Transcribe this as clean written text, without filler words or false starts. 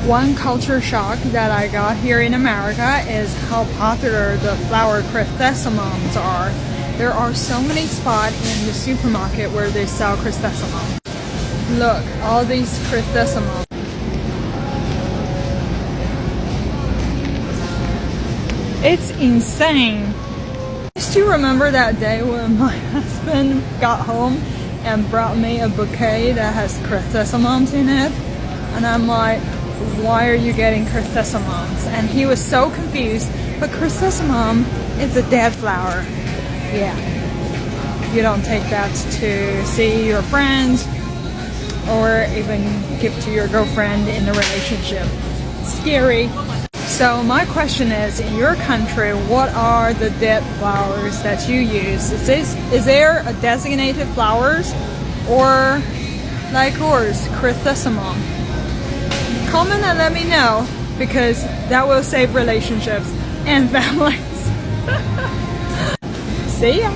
One culture shock that I got here in America is how popular the flower chrysanthemums are. There are so many spots in the supermarket where they sell chrysanthemum. Look, all these chrysanthemums. It's insane. Do you remember that day when my husband got home and brought me a bouquet that has chrysanthemums in it? And I'm like, why are you getting chrysanthemums? And he was so confused. But chrysanthemum is a dead flower. Yeah. You don't take that to see your friends or even give to your girlfriend in a relationship. Scary. So my question is, in your country, what are the dead flowers that you use? Is there a designated flowers or like yours, chrysanthemum? Comment and let me know, because that will save relationships and families. See ya!